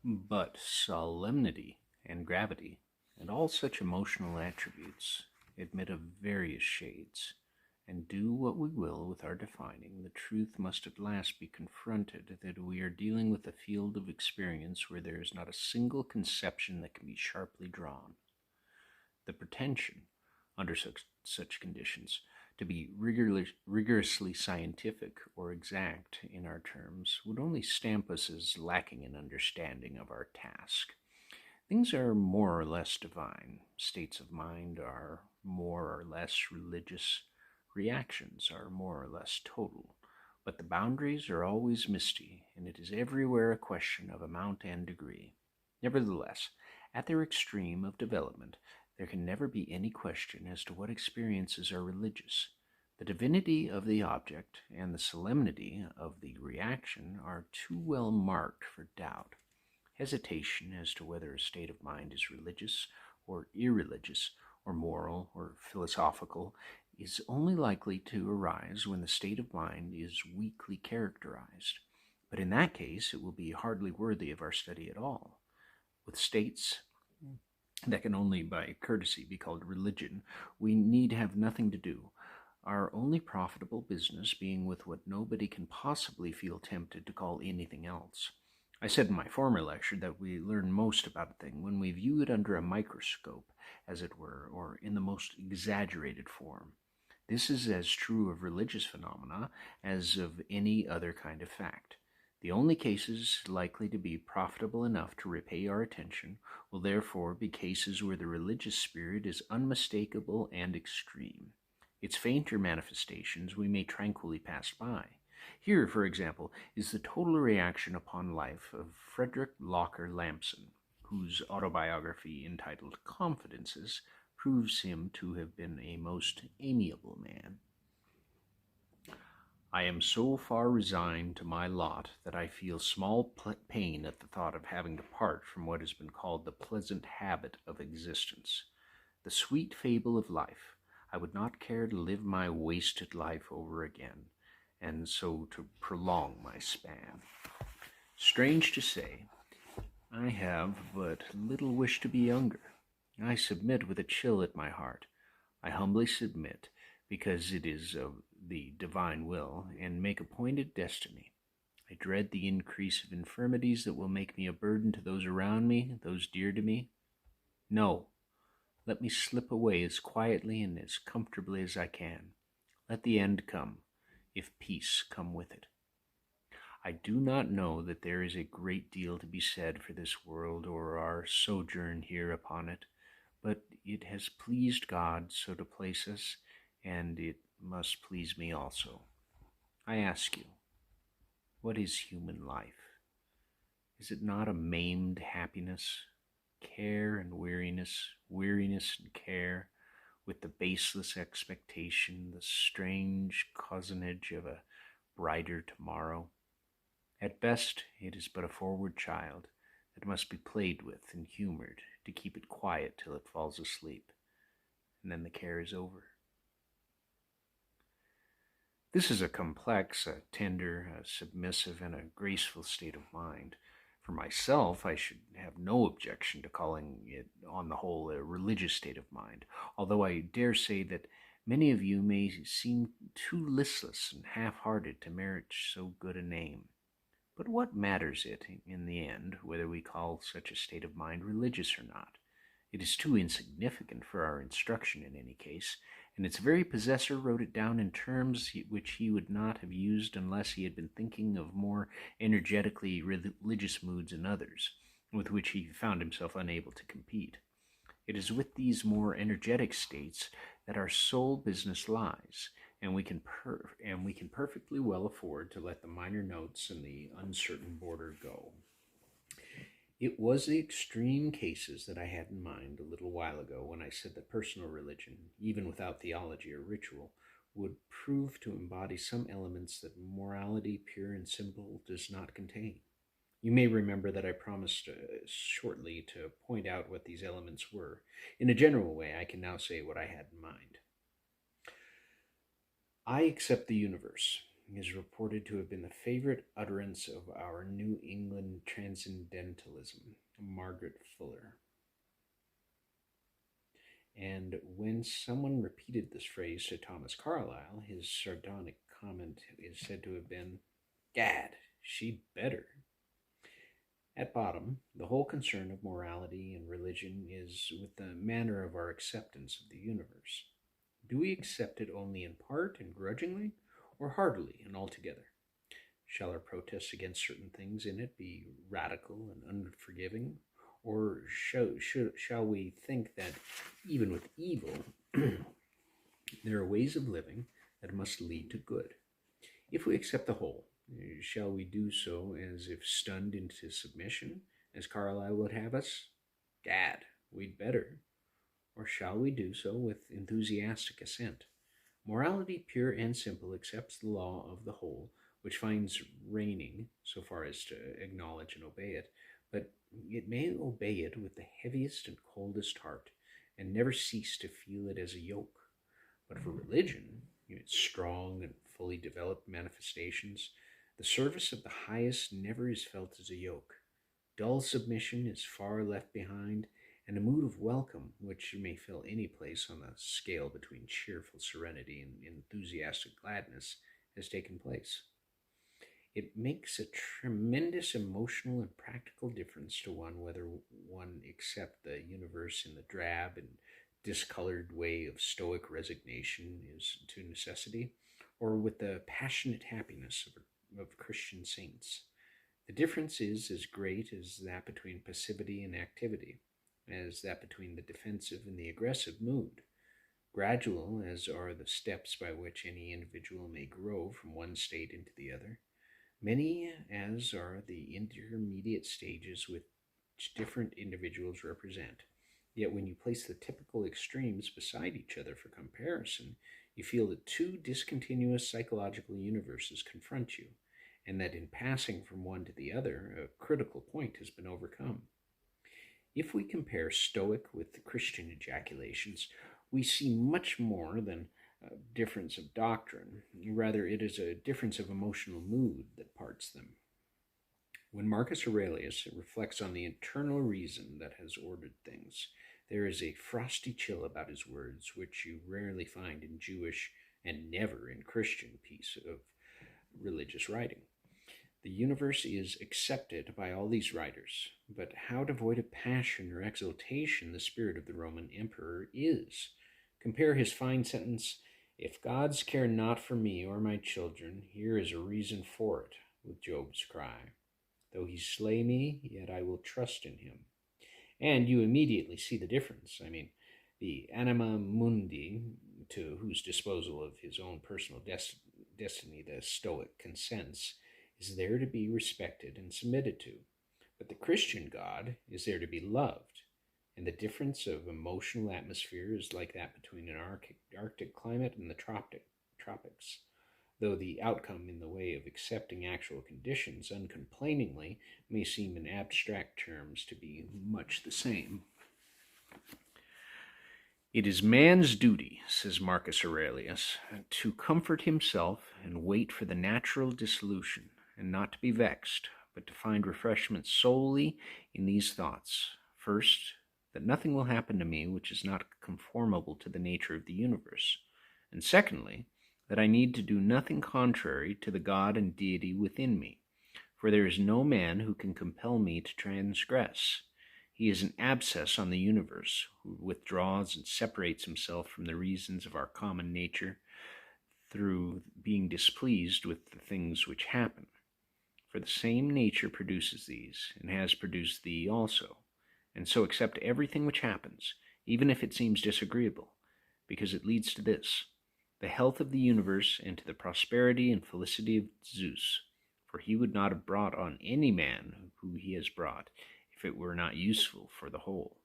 But solemnity and gravity, and all such emotional attributes, admit of various shades, and do what we will with our defining, the truth must at last be confronted that we are dealing with a field of experience where there is not a single conception that can be sharply drawn. The pretension, under such conditions, to be rigorously scientific or exact in our terms would only stamp us as lacking in understanding of our task. Things are more or less divine, states of mind are more or less religious, reactions are more or less total, but the boundaries are always misty, and it is everywhere a question of amount and degree. Nevertheless, at their extreme of development, there can never be any question as to what experiences are religious. The divinity of the object and the solemnity of the reaction are too well marked for doubt. Hesitation as to whether a state of mind is religious or irreligious, or moral or philosophical, is only likely to arise when the state of mind is weakly characterized. But in that case, it will be hardly worthy of our study at all. With states that can only by courtesy be called religion, we need have nothing to do, our only profitable business being with what nobody can possibly feel tempted to call anything else. I said in my former lecture that we learn most about a thing when we view it under a microscope, as it were, or in the most exaggerated form. This is as true of religious phenomena as of any other kind of fact. The only cases likely to be profitable enough to repay our attention will therefore be cases where the religious spirit is unmistakable and extreme. Its fainter manifestations we may tranquilly pass by. Here, for example, is the total reaction upon life of Frederick Locker Lampson, whose autobiography entitled Confidences proves him to have been a most amiable man. I am so far resigned to my lot that I feel small pain at the thought of having to part from what has been called the pleasant habit of existence, the sweet fable of life. I would not care to live my wasted life over again, and so to prolong my span. Strange to say, I have but little wish to be younger. I submit with a chill at my heart. I humbly submit, because it is of the divine will, and make appointed destiny. I dread the increase of infirmities that will make me a burden to those around me, those dear to me. No, let me slip away as quietly and as comfortably as I can. Let the end come, if peace come with it. I do not know that there is a great deal to be said for this world or our sojourn here upon it, but it has pleased God so to place us, and it must please me also. I ask you, what is human life? Is it not a maimed happiness, care and weariness, weariness and care, with the baseless expectation, the strange cozenage of a brighter tomorrow? At best, it is but a forward child that must be played with and humored to keep it quiet till it falls asleep, and then the care is over. This is a complex, a tender, a submissive, and a graceful state of mind. For myself, I should have no objection to calling it, on the whole, a religious state of mind, although I dare say that many of you may seem too listless and half-hearted to merit so good a name. But what matters it, in the end, whether we call such a state of mind religious or not? It is too insignificant for our instruction in any case, and its very possessor wrote it down in terms which he would not have used unless he had been thinking of more energetically religious moods in others, with which he found himself unable to compete. It is with these more energetic states that our sole business lies, and we can perfectly well afford to let the minor notes and the uncertain border go. It was the extreme cases that I had in mind a little while ago when I said that personal religion, even without theology or ritual, would prove to embody some elements that morality, pure and simple, does not contain. You may remember that I promised shortly to point out what these elements were. In a general way, I can now say what I had in mind. I accept the universe, is reported to have been the favorite utterance of our New England transcendentalism, Margaret Fuller. And when someone repeated this phrase to Thomas Carlyle, his sardonic comment is said to have been, "Gad, she'd better." At bottom, the whole concern of morality and religion is with the manner of our acceptance of the universe. Do we accept it only in part and grudgingly, or heartily and altogether? Shall our protests against certain things in it be radical and unforgiving, or shall we think that even with evil, there are ways of living that must lead to good? If we accept the whole, shall we do so as if stunned into submission, as Carlyle would have us? Gad, we'd better. Or shall we do so with enthusiastic assent? Morality, pure and simple, accepts the law of the whole, which finds reigning, so far as to acknowledge and obey it, but it may obey it with the heaviest and coldest heart, and never cease to feel it as a yoke. But for religion, in its strong and fully developed manifestations, the service of the highest never is felt as a yoke. Dull submission is far left behind, and a mood of welcome, which may fill any place on the scale between cheerful serenity and enthusiastic gladness, has taken place. It makes a tremendous emotional and practical difference to one whether one accept the universe in the drab and discolored way of stoic resignation is to necessity, or with the passionate happiness of Christian saints. The difference is as great as that between passivity and activity, as that between the defensive and the aggressive mood. Gradual as are the steps by which any individual may grow from one state into the other, many as are the intermediate stages which different individuals represent. Yet when you place the typical extremes beside each other for comparison, you feel that two discontinuous psychological universes confront you, and that in passing from one to the other, a critical point has been overcome. If we compare Stoic with the Christian ejaculations, we see much more than a difference of doctrine. Rather, it is a difference of emotional mood that parts them. When Marcus Aurelius reflects on the internal reason that has ordered things, there is a frosty chill about his words which you rarely find in Jewish and never in Christian piece of religious writing. The universe is accepted by all these writers, but how devoid of passion or exultation the spirit of the Roman emperor is. Compare his fine sentence, "If gods care not for me or my children, here is a reason for it," with Job's cry, "Though he slay me, yet I will trust in him." And you immediately see the difference. The anima mundi, to whose disposal of his own personal destiny the Stoic consents, is there to be respected and submitted to. But the Christian God is there to be loved, and the difference of emotional atmosphere is like that between an Arctic climate and the tropics, though the outcome in the way of accepting actual conditions uncomplainingly may seem in abstract terms to be much the same. "It is man's duty," says Marcus Aurelius, "to comfort himself and wait for the natural dissolution, and not to be vexed, but to find refreshment solely in these thoughts. First, that nothing will happen to me which is not conformable to the nature of the universe, and secondly, that I need to do nothing contrary to the God and deity within me, for there is no man who can compel me to transgress. He is an abscess on the universe, who withdraws and separates himself from the reasons of our common nature through being displeased with the things which happen. For the same nature produces these, and has produced thee also. And so accept everything which happens, even if it seems disagreeable, because it leads to this, the health of the universe and to the prosperity and felicity of Zeus. For he would not have brought on any man who he has brought, if it were not useful for the whole.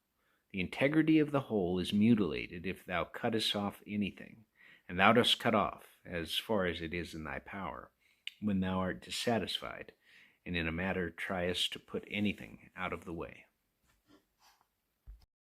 The integrity of the whole is mutilated if thou cuttest off anything, and thou dost cut off, as far as it is in thy power, when thou art dissatisfied, and in a matter triest to put anything out of the way."